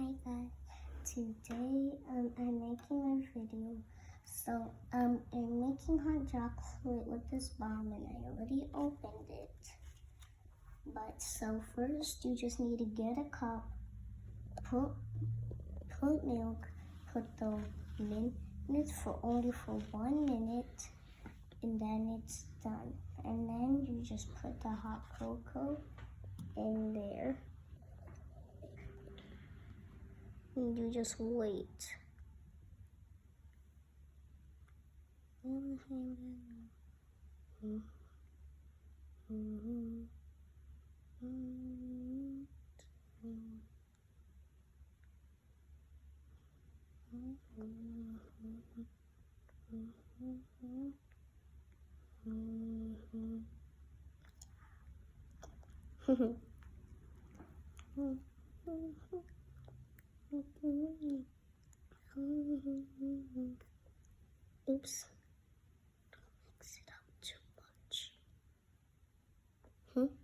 Hi guys, today I'm making a video. So I'm making hot chocolate with this bomb and I already opened it. But so first you just need to get a cup, put milk, put the minutes for only for 1 minute, and then it's done. And then you just put the hot cocoa in there. And you just wait. Oops. Don't mix it up too much.